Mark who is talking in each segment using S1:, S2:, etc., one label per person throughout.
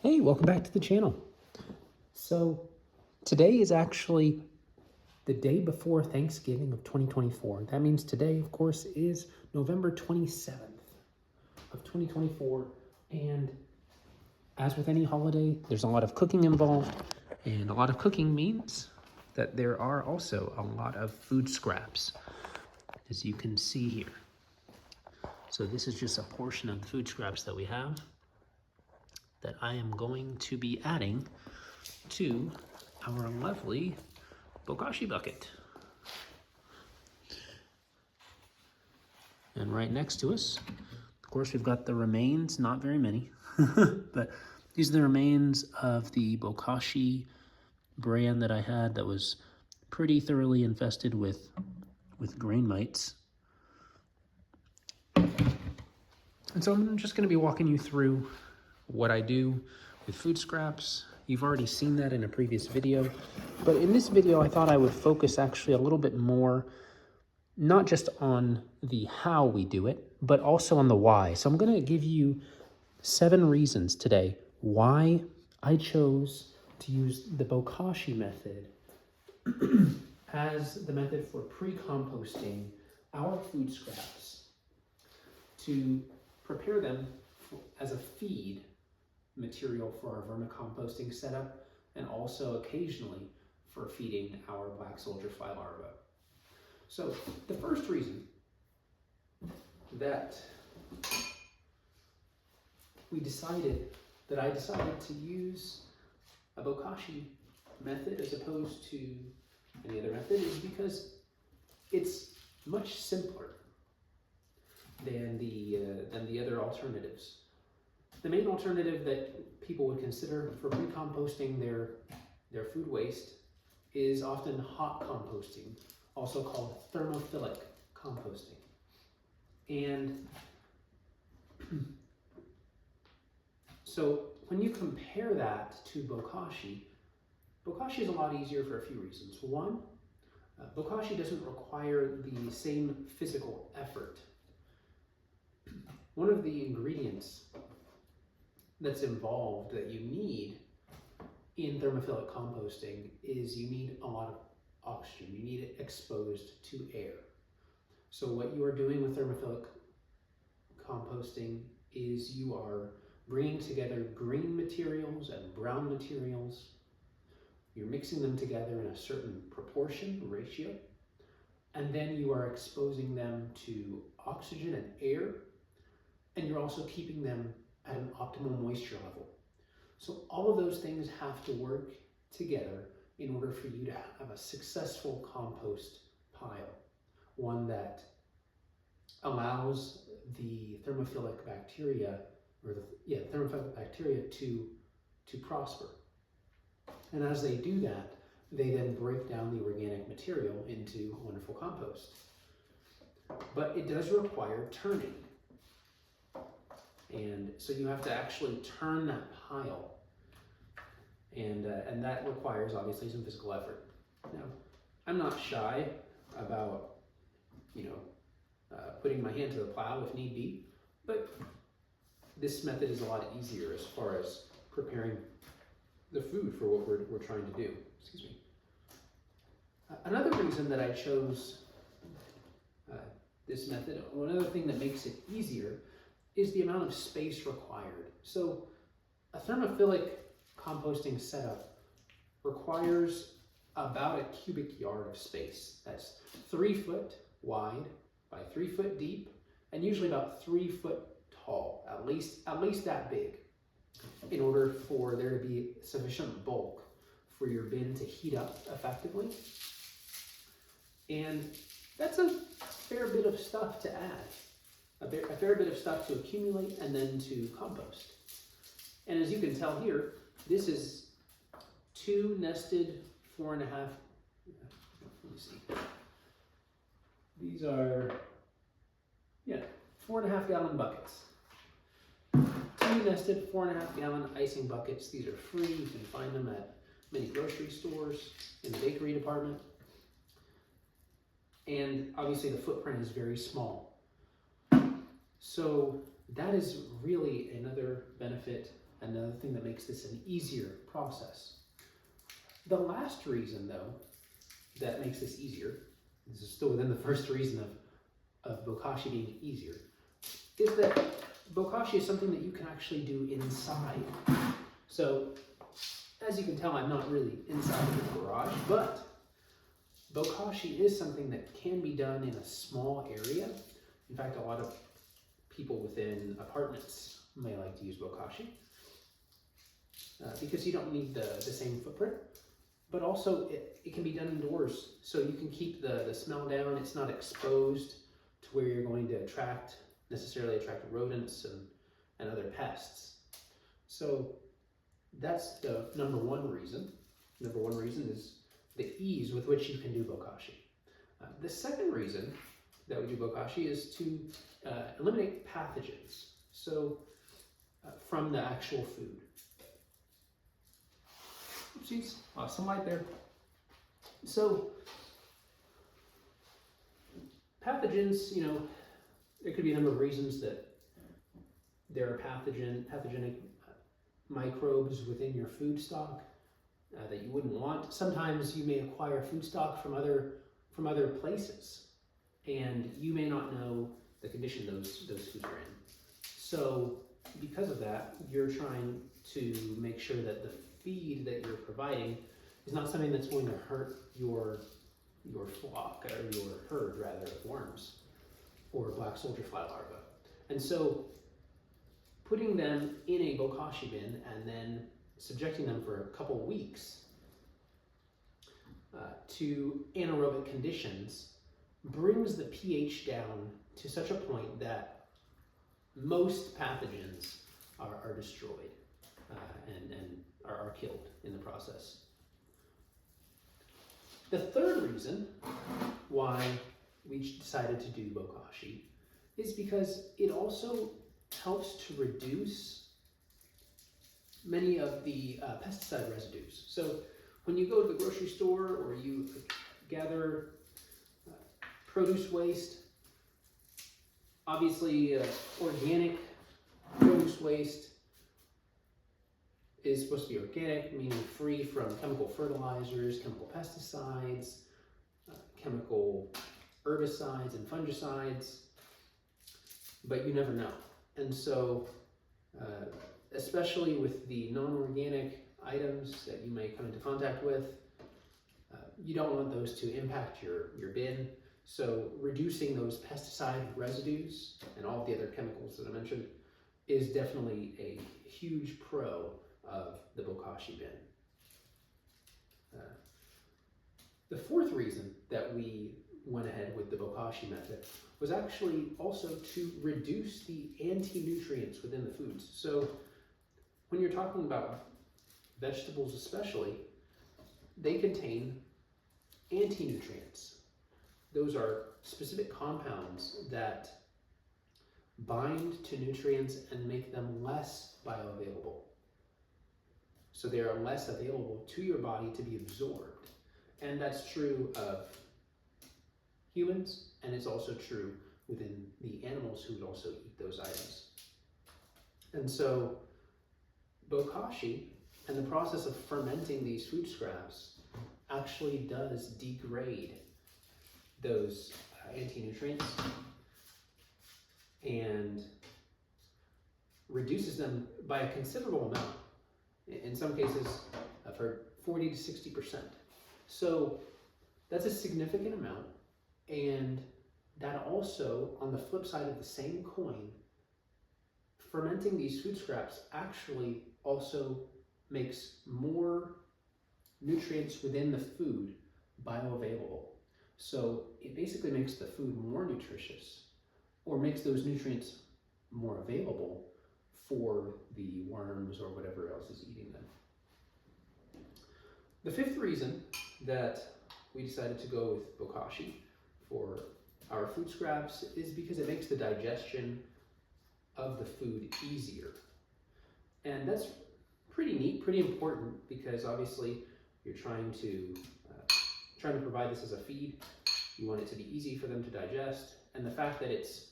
S1: Hey, welcome back to the channel. So today is actually the day before Thanksgiving of 2024. That means today, of course, is November 27th of 2024. And as with any holiday, there's a lot of cooking involved. And a lot of cooking means that there are also a lot of food scraps, as you can see here. So this is just a portion of the food scraps that we have that I am going to be adding to our lovely Bokashi bucket. And right next to us, of course, we've got the remains, not very many, but these are the remains of the Bokashi brand that I had that was pretty thoroughly infested with grain mites. And so I'm just gonna be walking you through what I do with food scraps. You've already seen that in a previous video, but in this video, I thought I would focus actually a little bit more, not just on the how we do it, but also on the why. So I'm gonna give you 7 reasons today why I chose to use the Bokashi method as the method for pre-composting our food scraps to prepare them as a feed material for our vermicomposting setup, and also occasionally for feeding our black soldier fly larvae. So the first reason that I decided to use a Bokashi method as opposed to any other method is because it's much simpler than the other alternatives. The main alternative that people would consider for pre-composting their food waste is often hot composting, also called thermophilic composting. And so when you compare that to Bokashi, Bokashi is a lot easier for a few reasons. One, Bokashi doesn't require the same physical effort. One of the ingredients that's involved that you need in thermophilic composting is you need a lot of oxygen. You need it exposed to air. So what you are doing with thermophilic composting is you are bringing together green materials and brown materials. You're mixing them together in a certain proportion, ratio, and then you are exposing them to oxygen and air, and you're also keeping them at an optimal moisture level. So all of those things have to work together in order for you to have a successful compost pile, one that allows the thermophilic bacteria, to prosper. And as they do that, they then break down the organic material into wonderful compost. But it does require turning. And so you have to actually turn that pile, and that requires obviously some physical effort. Now, I'm not shy about putting my hand to the plow if need be, but this method is a lot easier as far as preparing the food for what we're trying to do. Excuse me. Another reason that I chose this method, another thing that makes it easier, is the amount of space required. So a thermophilic composting setup requires about a cubic yard of space. That's 3 foot wide by 3 foot deep, and usually about 3 foot tall, at least that big, in order for there to be sufficient bulk for your bin to heat up effectively. And that's a fair bit of stuff to add. A fair bit of stuff to accumulate and then to compost. And as you can tell here, this is 2 nested 4.5, let me see. These are, 4.5 gallon buckets. 2 nested 4.5 gallon icing buckets. These are free. You can find them at many grocery stores, in the bakery department. And obviously the footprint is very small. So that is really another benefit another thing that makes this an easier process. The last reason, though, that makes this easier, this is still within the first reason of Bokashi being easier, is that Bokashi is something that you can actually do inside. So, as you can tell, I'm not really inside the garage, but Bokashi is something that can be done in a small area. In fact, a lot of people within apartments may like to use Bokashi because you don't need the same footprint, but also it can be done indoors, so you can keep the smell down. It's not exposed to where you're going to necessarily attract rodents and other pests. So that's the number one reason. Number one reason is the ease with which you can do Bokashi. The second reason that we do Bokashi is to eliminate pathogens, so from the actual food. Oopsies, lost some light there. So pathogens, there could be a number of reasons that there are pathogenic microbes within your food stock that you wouldn't want. Sometimes you may acquire food stock from other places, and you may not know the condition those foods are in. So because of that, you're trying to make sure that the feed that you're providing is not something that's going to hurt your flock, or your herd rather, of worms or black soldier fly larvae. And so putting them in a Bokashi bin and then subjecting them for a couple weeks to anaerobic conditions brings the pH down to such a point that most pathogens are destroyed and are killed in the process. The third reason why we decided to do Bokashi is because it also helps to reduce many of the pesticide residues. So when you go to the grocery store or you gather produce waste, obviously organic produce waste is supposed to be organic, meaning free from chemical fertilizers, chemical pesticides, chemical herbicides and fungicides, but you never know. And so, especially with the non-organic items that you may come into contact with, you don't want those to impact your bin. So reducing those pesticide residues and all of the other chemicals that I mentioned is definitely a huge pro of the Bokashi bin. The fourth reason that we went ahead with the Bokashi method was actually also to reduce the anti-nutrients within the foods. So when you're talking about vegetables especially, they contain anti-nutrients. Those are specific compounds that bind to nutrients and make them less bioavailable. So they are less available to your body to be absorbed. And that's true of humans, and it's also true within the animals who would also eat those items. And so Bokashi and the process of fermenting these food scraps actually does degrade those anti-nutrients and reduces them by a considerable amount. In some cases, I've heard 40 to 60%. So that's a significant amount. And that also, on the flip side of the same coin, fermenting these food scraps actually also makes more nutrients within the food bioavailable. So it basically makes the food more nutritious, or makes those nutrients more available for the worms or whatever else is eating them. The fifth reason that we decided to go with Bokashi for our food scraps is because it makes the digestion of the food easier. And that's pretty neat, pretty important, because obviously you're trying to provide this as a feed. You want it to be easy for them to digest, and the fact that it's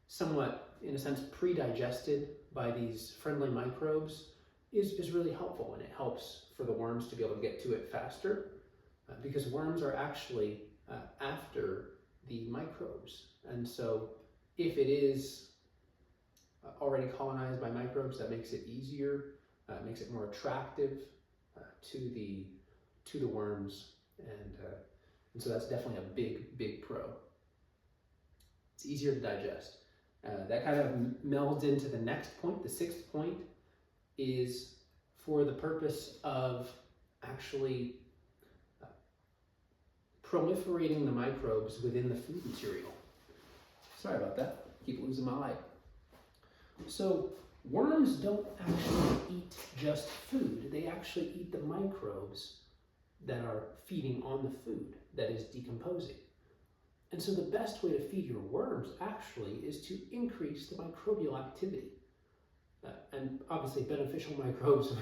S1: somewhat, in a sense, pre-digested by these friendly microbes is really helpful, and it helps for the worms to be able to get to it faster because worms are actually after the microbes. And so if it is already colonized by microbes, that makes it easier, makes it more attractive to the worms, and so that's definitely a big pro. It's easier to digest. That kind of melds into the next point. The sixth point is for the purpose of actually proliferating the microbes within the food material. Sorry about that. Keep losing my light. So worms don't actually eat just food. They actually eat the microbes that are feeding on the food that is decomposing. And so the best way to feed your worms actually is to increase the microbial activity. And obviously beneficial microbes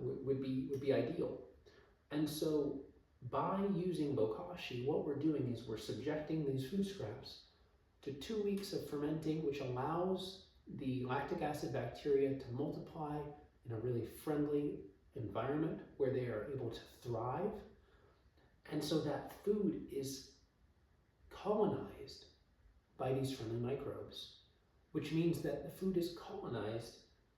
S1: would be ideal. And so by using Bokashi, what we're doing is we're subjecting these food scraps to 2 weeks of fermenting, which allows the lactic acid bacteria to multiply in a really friendly environment where they are able to thrive. And so that food is colonized by these friendly microbes, which means that the food is colonized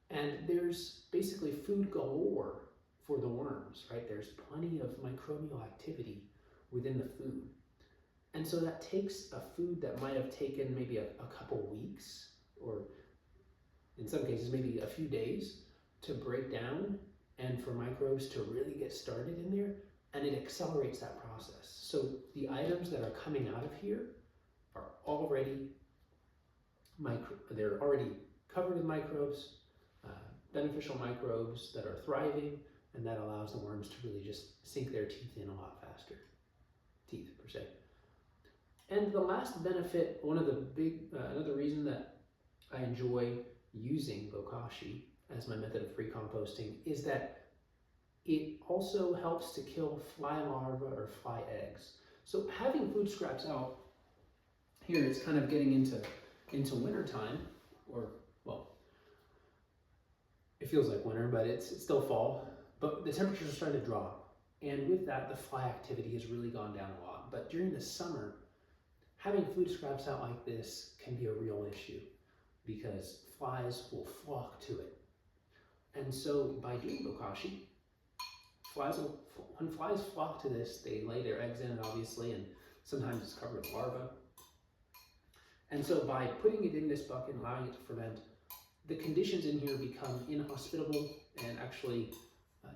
S1: and there's basically food galore for the worms, right? There's plenty of microbial activity within the food. And so that takes a food that might have taken maybe a couple weeks, or in some cases maybe a few days, to break down and for microbes to really get started in there, and it accelerates that process. So the items that are coming out of here are already they're already covered with microbes, beneficial microbes that are thriving, and that allows the worms to really just sink their teeth in a lot faster. Teeth, per se. And the last benefit, one of the another reason that I enjoy using Bokashi as my method of free composting is that it also helps to kill fly larvae or fly eggs. So having food scraps out here, it's kind of getting into winter time, or well, it feels like winter, but it's still fall. But the temperatures are starting to drop, and with that, the fly activity has really gone down a lot. But during the summer, having food scraps out like this can be a real issue because flies will flock to it. And so by doing Bokashi, when flies flock to this, they lay their eggs in it, obviously, and sometimes it's covered with larvae. And so by putting it in this bucket and allowing it to ferment, the conditions in here become inhospitable and actually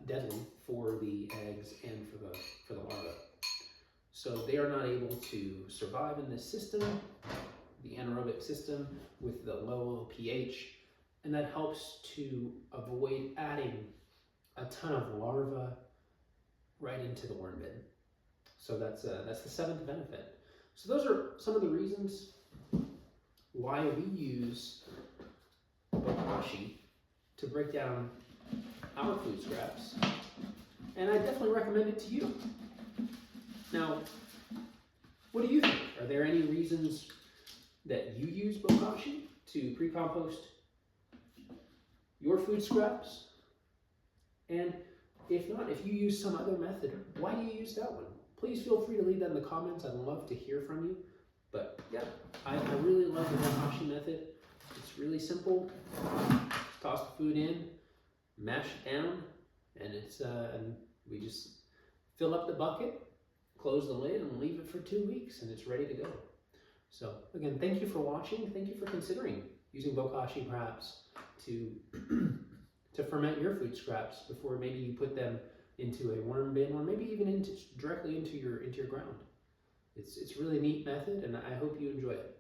S1: deadly for the eggs and for the larvae. So they are not able to survive in this system, the anaerobic system, with the low pH, and that helps to avoid adding a ton of larvae right into the worm bin. So that's the seventh benefit. So those are some of the reasons why we use Bokashi to break down our food scraps, and I definitely recommend it to you. Now, what do you think? Are there any reasons that you use Bokashi to pre-compost your food scraps? And if not, if you use some other method, why do you use that one? Please feel free to leave that in the comments. I'd love to hear from you. But yeah, I really love the Bokashi method. It's really simple. Just toss the food in, mash it down, and and we just fill up the bucket, close the lid, and leave it for 2 weeks, and it's ready to go. So again, thank you for watching. Thank you for considering using Bokashi perhaps to to ferment your food scraps before maybe you put them into a worm bin, or maybe even directly into your ground. It's a really neat method, and I hope you enjoy it.